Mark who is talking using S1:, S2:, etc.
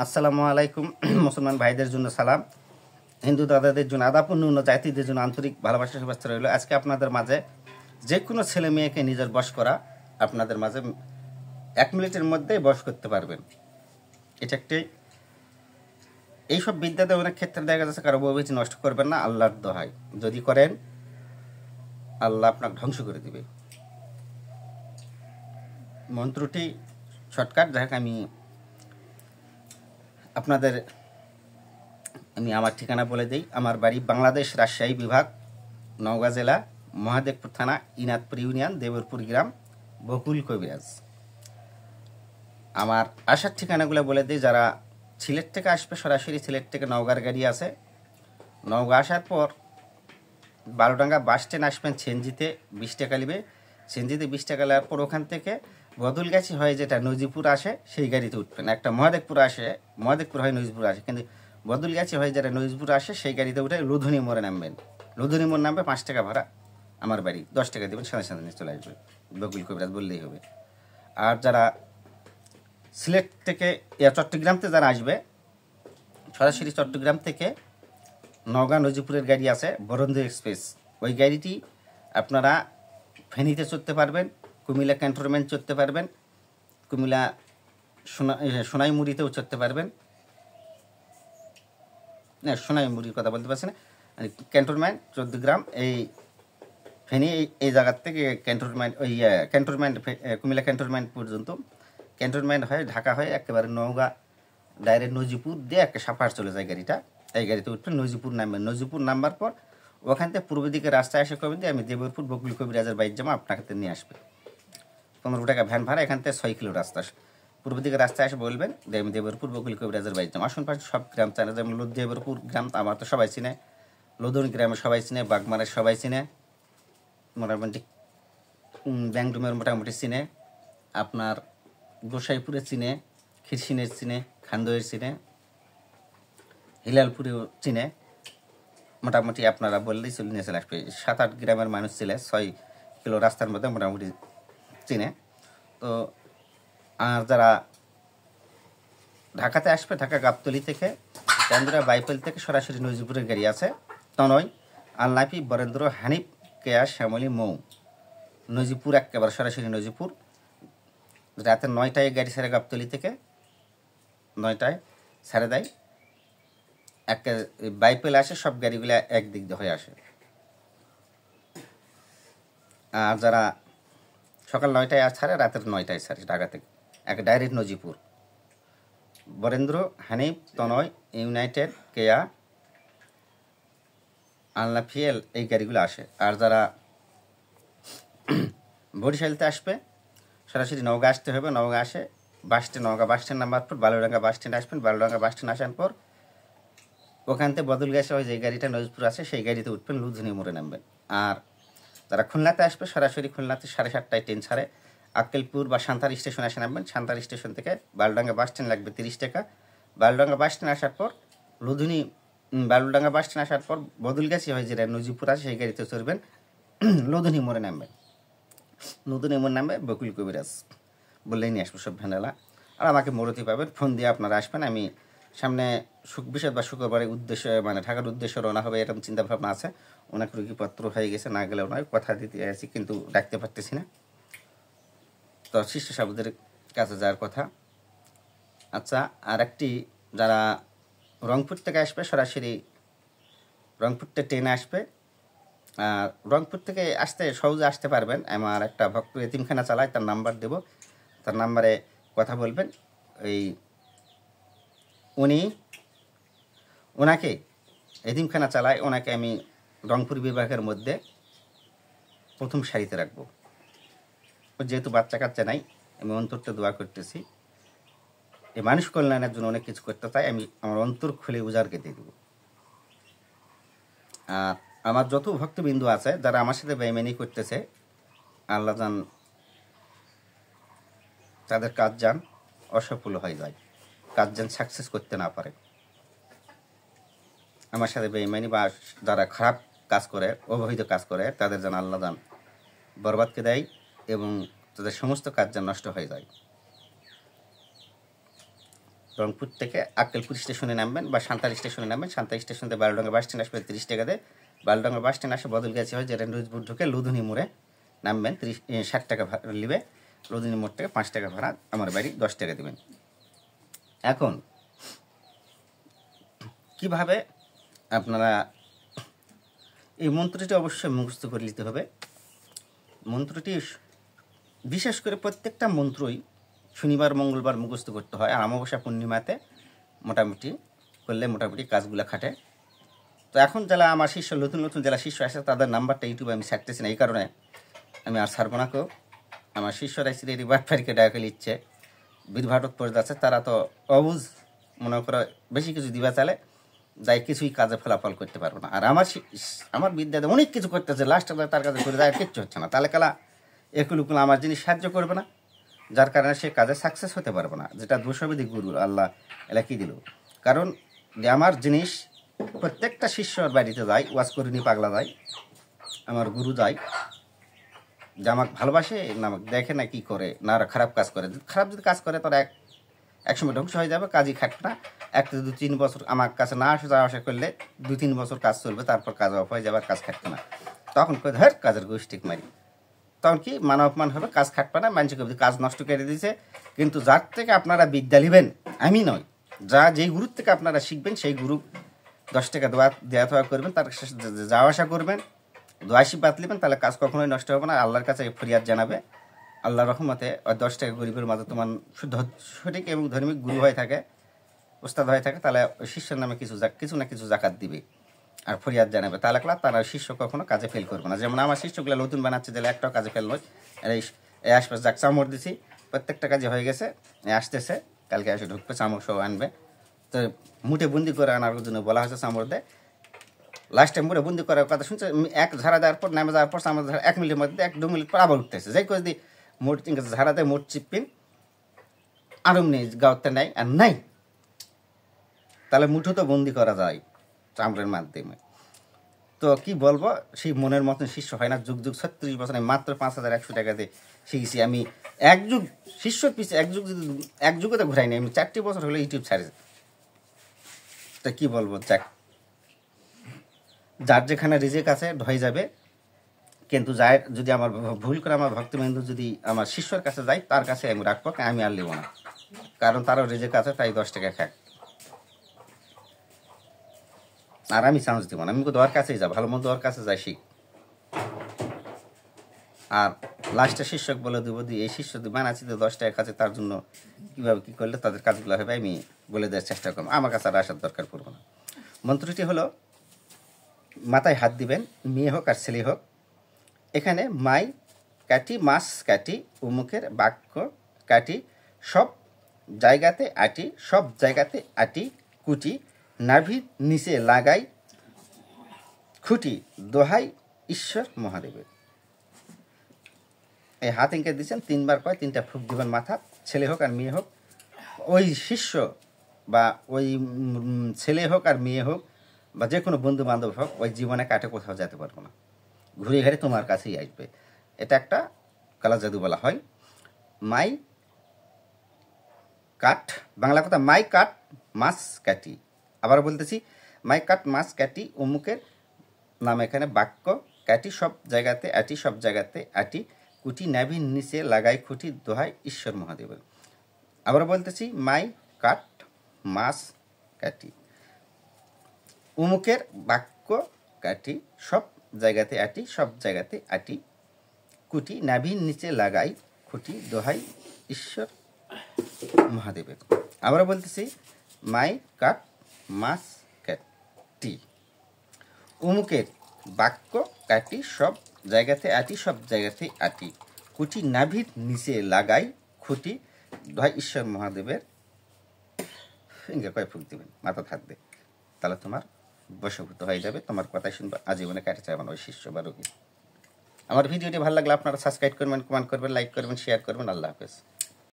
S1: আসসালামু আলাইকুম। মুসলমান ভাইদের জন্য সালাম, হিন্দু দাদাদের জন্য আদাব, অন্য জাতিদের জন্য আন্তরিক ভালোবাসা শুভেচ্ছা রইল। আজকে আপনাদের মাঝে যে কোনো ছেলে মেয়েকে নিজের বশ করা, আপনাদের মাঝে 1 মিনিটের মধ্যেই বশ করতে পারবেন। এটা একটি এইসব বিদ্যাতে অনেক ক্ষেত্রে দেখা যাচ্ছে কারো বউ বেশি নষ্ট করবেন না, আল্লাহর দোহাই। যদি করেন আল্লাহ আপনাকে ধ্বংস করে দিবে। মন্ত্রটি শর্টকাট, যাই হোক আমি আমার ঠিকানা বলে দিই। আমার বাড়ি বাংলাদেশ রাজশাহী বিভাগ, নওগাঁ জেলা, মহাদেবপুর থানা, ইনাদপুর ইউনিয়ন, দেবরপুর গ্রাম, বকুল কবিরাজ। আমার আসার ঠিকানাগুলো বলে দিই। যারা সিলেট থেকে আসবে, সরাসরি সিলেট থেকে নওগাঁর গাড়ি আছে। নওগাঁ আসার পর বারোডাঙ্গা বাস স্ট্যান্ড আসবেন, সেনজিতে 20 টাকা নেবে। সেনজিতে 20 টাকা নেওয়ার পর ওখান থেকে বদলগাছি হয় যেটা নজিপুর আসে, সেই গাড়িতে উঠবেন। একটা মহাদেবপুর হয় নজিপুর আসে, কিন্তু বদলগাছি হয় যেটা নজিপুর আসে, সেই গাড়িতে উঠে লুধুনি মোড়ে নামবেন। লুধুনি মোড় নামবে, 5 টাকা ভাড়া। আমার বাড়ি 10 টাকা দেবেন, সাথে সাথে নিয়ে চলে আসবে। বকুল কবিরাজ বললেই হবে। আর যারা সিলেট থেকে চট্টগ্রামতে যারা আসবে, সরাসরি চট্টগ্রাম থেকে নওগাঁ নজিপুরের গাড়ি আছে, বরেন্দ্র এক্সপ্রেস। ওই গাড়িটি আপনারা ফেনীতে চড়তে পারবেন, কুমিল্লা ক্যান্টনমেন্ট চড়তে পারবেন, কুমিল্লা সোনাইমুড়িতেও চড়তে পারবেন। না, সোনাইমুড়ির কথা বলতে পারছি না, ক্যান্টনমেন্ট 14 গ্রাম, এই ফেনী এই জায়গার থেকে ক্যান্টনমেন্ট কুমিল্লা ক্যান্টনমেন্ট পর্যন্ত। ক্যান্টনমেন্ট হয় ঢাকা হয় একেবারে নওগাঁ ডাইরেক্ট নজিপুর দিয়ে একটা সাফার চলে যায় গাড়িটা। এই গাড়িতে উঠবেন, নজিপুর নামবেন। নজিপুর নামবার পর ওখান থেকে পূর্ব দিকে রাস্তায় এসে কবেন দিয়ে আমি দেবরপুর বকুল কবিরাজের বাইক জামা আপনাকে নিয়ে আসবে। 15 টাকা ভ্যান ভাড়া। এখান থেকে 6 কিলো রাস্তা। পূর্ব দিকে রাস্তায় এসে বলবেন যে আমি দেবরপুর বকুল কবিরাজের বাইক জামা। আসুন পাশে সব গ্রাম চানে, যেমন দেবরপুর গ্রাম আমার তো সবাই চিনে, লোধন গ্রামে সবাই চিনে, বাগমারের সবাই চিনে, মোটামুটি ব্যাংডুমের মোটামুটি চিনে, আপনার গোসাইপুরে চিনে, খিরসিনের চিনে, খান্দইয়ের চিনে, হিলালপুরেও চিনে। মোটামুটি আপনারা বললেই চলে নিয়ে চলে আসবে। 7-8 গ্রামের মানুষ ছিলে, 6 কিলো রাস্তার মধ্যে মোটামুটি চিনে। তো আর যারা ঢাকাতে আসবে, ঢাকা গাবতলি থেকে, চান্দুরা বাইপেল থেকে সরাসরি নজিপুরের গাড়ি আছে। তনয়, আলনাপি, বরেন্দ্র, হানিফ, কেয়া, শ্যামলী, মৌ, নজিপুর একেবারে সরাসরি নজিপুর। রাতে 9টায় গাড়ি ছেড়ে গাবতলি থেকে 9টায় ছেড়ে দেয়। একটা বাইপেল আসে, সব গাড়িগুলো একদিক দিয়ে হয়ে আসে। আর যারা সকাল 9টায় ছাড়ে, রাতের 9টায় ছাড়ে ঢাকা থেকে, এক ডাইরেক্ট নজিপুর। বরেন্দ্র, হানিফ, তনয়, ইউনাইটেড, কেয়া, আলনাফিয়েল এই গাড়িগুলো আসে। আর যারা বরিশালতে আসবে, সরাসরি নওগাঁ আসতে হবে। নওগাঁ আসে bus stand, Naogaon bus stand number পর বালুডাঙ্গা বাস স্ট্যান্ড আসবেন। বালুডাঙ্গা বাস স্ট্যান্ড আসার পর ওখান থেকে বদলগাছি হয় যে গাড়িটা নজিপুর আছে, সেই গাড়িতে উঠবেন, লুধুনি মোড়ে নামবেন। আর যারা খুলনাতে আসবে, সরাসরি খুলনাতে 7:30টায় ট্রেন ছাড়ে, আক্কেলপুর বা সান্তার স্টেশন এসে নামবেন। সান্তার স্টেশন থেকে বালুডাঙ্গা বাস স্ট্যান্ড লাগবে 30 টাকা। বালুডাঙ্গা বাস স্ট্যান্ড আসার পর বালুডাঙ্গা বাস স্ট্যান্ড আসার পর বদলগাছি হয় যেটা নজিপুর আছে, সেই গাড়িতে চড়বেন, লুধুনি মোড়ে নামবেন। লুধুনি মোড় নামবে বকুল কবিরাজ বললেই নিয়ে আসবো সব ভ্যানেলা। আর আমাকে মোড়তে পাবেন, ফোন দিয়ে আপনারা আসবেন। আমি সামনে বৃহস্পতিবার বা শুক্রবারের উদ্দেশ্যে, মানে ঢাকার উদ্দেশ্যে রওনা হবে, এরকম চিন্তাভাবনা আছে। অনেক রুগীপত্র হয়ে গেছে, না গেলেও নয়, কথা দিতে আছি কিন্তু ডাকতে পারতেছি না। তো শিষ্য সাবুদের কাছে যাওয়ার কথা। আচ্ছা, আর একটি, যারা রংপুর থেকে আসবে, সরাসরি রংপুরতে ট্রেনে আসবে। আর রংপুর থেকে সহজে আসতে পারবেন। আমার একটা ভক্ত এতিমখানা চালায়, তার নাম্বার দেব, তার নাম্বারে কথা বলবেন। ওনাকে এতিমখানা চালায়, ওনাকে আমি রংপুর বিভাগের মধ্যে প্রথম সারিতে রাখবো। যেহেতু বাচ্চা কাচ্চা নাই, আমি অন্তরতে দোয়া করতেছি, এই মানুষ কল্যাণের জন্য অনেক কিছু করতে চাই। আমি আমার অন্তর খুলে উজাড়কে দিয়ে দেবো। আর আমার যত ভক্তবিন্দু আছে যারা আমার সাথে বেইমানি করতেছে, আল্লাহ জান তাদের কাজ যান অসফল হয়ে যায়, কাজ যান সাকসেস করতে না পারে। আমার সাথে বেইমানি বা যারা খারাপ কাজ করে, অবৈধ কাজ করে, তাদের যেন আল্লাহ যান বরবাদকে দেয় এবং তাদের সমস্ত কাজ যেন নষ্ট হয়ে যায়। রংপুর থেকে আক্কেলপুর স্টেশনে নামবেন বা সান্তাল স্টেশনে নামবেন। সান্তাল স্টেশন থেকে বালুডাঙ্গা বাস স্ট্যান্ড আসবে 30 টাকা দিয়ে। বালুডাঙ্গা বাস স্ট্যান্ড আসে বদলগাছি হয়, যেটা নজিপুর ঢুকে লুধুনি মোড়ে নামবেন। 60 টাকা ভাড়া নেবে। লুধুনি মোড় থেকে 5 টাকা ভাড়া, আমার বাড়ি 10 টাকা দেবেন। এখন কিভাবে আপনারা এই মন্ত্রটি অবশ্যই মুখস্থ করে নিতে হবে। মন্ত্রটি বিশেষ করে প্রত্যেকটা মন্ত্রই শনিবার মঙ্গলবার মুখস্থ করতে হয়, আর অমাবস্যা পূর্ণিমাতে মোটামুটি করলে মোটামুটি কাজগুলো খাটে। তো এখন যারা আমার শিষ্য নতুন নতুন যারা শিষ্য আসে তাদের নাম্বারটা ইউটিউবে আমি ছাড়তেছি না, এই কারণে আমি আর ছাড়বো না। কেউ আমার শিষ্যরা সিরিয়ারি বাটফারিকে ডাকে নিচ্ছে, বীরভারত পড়ে যাচ্ছে, তারা তো অবুঝ মনে করে বেশি কিছু দিবা চালে যাই কিছুই কাজে ফলাফল করতে পারবো না। আর আমার বিদ্যাতে অনেক কিছু করতেছে, লাস্টে তার কাছে করে যায় কিচ্ছু হচ্ছে না, তাহলে কালা একুলুকুল আমার জিনিস সাহায্য করবে না, যার কারণে সে কাজে সাকসেস হতে পারবে না। যেটা দোষবিধি গুরু আল্লাহ এলা কি দিল, কারণ যে আমার জিনিস প্রত্যেকটা শিষ্যর বাড়িতে যায়, ওয়াজ করিনি পাগলা যায়, আমার গুরু যায়, যে আমাকে ভালোবাসে না আমাকে দেখে না কি করে না খারাপ কাজ করে। খারাপ যদি কাজ করে তারা একসময় ধ্বংস হয়ে যাবে, কাজই খাটবে না। 1-2-3 বছর আমার কাছে না আসা যাওয়া আসা করলে 2-3 বছর কাজ চলবে, তারপর কাজ অফ হয়ে যাবে, কাজ খাটবে না। তখন কই ধর কাজের গোষ্ঠীক মারি, তখন কি মান অপমান হবে, কাজ খাটবে না, মানুষকে কাজ নষ্ট করে দিয়েছে। কিন্তু যার থেকে আপনারা বিদ্যা নেবেন, আমি নয়, যেই গুরুর থেকে আপনারা শিখবেন সেই গুরু 10 টাকা দেওয়া থাওয়া করবেন, তার যাওয়া আসা করবেন, দোয়া আশীর্বাদ নেবেন, তাহলে কাজ কখনোই নষ্ট হবে না। আল্লাহর কাছে ফরিয়াদ জানাবে, আল্লাহ রহমতে ওই 10 টাকা গরিবের মাঝে তোমার শুদ্ধ সঠিক এবং ধার্মিক গুরু হয়ে থাকে, ওস্তাদ হয়ে থাকে, তাহলে ওই শিষ্যের নামে কিছু না কিছু জাকাত দিবে আর ফরিয়াদ জানাবে, তাহলে তারা শিষ্য কখনো কাজে ফেল করবে না। যেমন আমার শিষ্যগুলো নতুন বানাচ্ছে, দিলে একটাও কাজে ফেল নয়। এই আশপাশ যাক চামড় দিছি, প্রত্যেকটা কাজে হয়ে গেছে, আসতেছে, কালকে এসে ঢুকবে, চামড় সহ আনবে। তো মুঠে বন্দি করে আনার জন্য বলা হয়েছে চামড় দেয়। লাস্ট টাইম মুঠে বন্দি করার কথা শুনছে, এক ঝাড়া দেওয়ার পর নামে যাওয়ার পর চামড় 1 মিনিটের মধ্যে 1-2 মিনিট পর আবার উঠতেছে, যাই করে দিই মোট ঝাড়া দেয়, মোট চিপিন আরম নেই গাওয়াতে নেয় আর নাই, তাহলে মুঠো তো বন্দি করা যায় চামড়ের মাধ্যমে। তো কি বলবো, সেই মনের মতন শিষ্য হয় না। যুগ 36 বছর আমি মাত্র 5100 টাকা দিয়ে শিখেছি। আমি এক যুগ শিষ্যর পিছিয়ে এক যুগে তো ঘুরাইনি, আমি 4টি বছর হলে ইউটিউব ছাড়েছি। তো কি বলবো, যার যেখানে রিজেক আছে হয়ে যাবে, কিন্তু যার যদি আমার ভুল করে আমার ভক্তবিন্দু যদি আমার শিষ্যর কাছে যায়, তার কাছে আমি রাখবো, আমি আর নেবো না, কারণ তারও রিজেক আছে, তাই 10 টাকা খাক। আর আমি চান্স দেবো না, আমি ওর কাছেই যাই, ভালো মন্দ ওর কাছে যাই শিখ। আর লাস্টে শিক্ষক বলে দেবো, এই শিষ্য বানাচ্ছি তো 10 টাকা কাছে, তার জন্য কীভাবে কী করলে তাদের কাজগুলো হবে আমি বলে দেওয়ার চেষ্টা করবো, আমার কাছে আর আসার দরকার পড়বো না। মন্ত্রটি হলো, মাথায় হাত দিবেন, মেয়ে হোক আর ছেলে হোক। এখানে মাই কাটি মাছ কাটি উমুকের বাক্য কাটি সব জায়গাতে আটি, সব জায়গাতে আটি কুটি নাভির নিচে লাগাই খুঁটি দোহাই ঈশ্বর মহাদেবের। এই হাত ইঙ্কে দিচ্ছেন, 3বার কয়, 3টা ফুক দিবেন মাথা, ছেলে হোক আর মেয়ে হোক। ওই শিষ্য বা ওই ছেলে হোক আর মেয়ে হোক বা যে কোনো বন্ধু বান্ধব হোক, ওই জীবনে কাটে কোথাও যেতে পারবো না, ঘুরে ঘুরে তোমার কাছেই আসবে। এটা একটা কালা জাদু বলা হয়। মাই কাট, বাংলা কথা, মাই কাট মাছ কাটি। আবার বলতেছি, মাই কাট মাছ কাটি অমুকের নাম, এখানে বাক্য কাটি সব জায়গাতে আটি, সব জায়গাতে আটি কুটি নাভির নিচে লাগাই খুঁটি দোহাই ঈশ্বর মহাদেবের। আবার বলতেছি, মাই কাট মাছ কাটি অমুকের বাক্য কাটি সব জায়গাতে আটি, সব জায়গাতে আটি কুটি নাভির নিচে লাগাই খুঁটি দোহাই ঈশ্বর মহাদেবের। আবার বলতেছি, মাই কাট মাছ কাটি অমুকের বাক্য কাটি সব জায়গাতে আটি, সব জায়গাতে আটি কুটি নাভির নিচে লাগাই খুঁটি দোহাই ঈশ্বর মহাদেবের। ফিঙ্গে কয় ফুক দিবেন, মাথা থাকবে, তাহলে তোমার বশভূত হয়ে যাবে, তোমার কথাই শুনবে, আজীবনে কাটে চাইবেন ওই শিষ্য বা রোগী। আমার ভিডিওটি ভালো লাগলে আপনারা সাবস্ক্রাইব করবেন, কমেন্ট করবেন, লাইক করবেন, শেয়ার করবেন। আল্লাহ হাফেজ।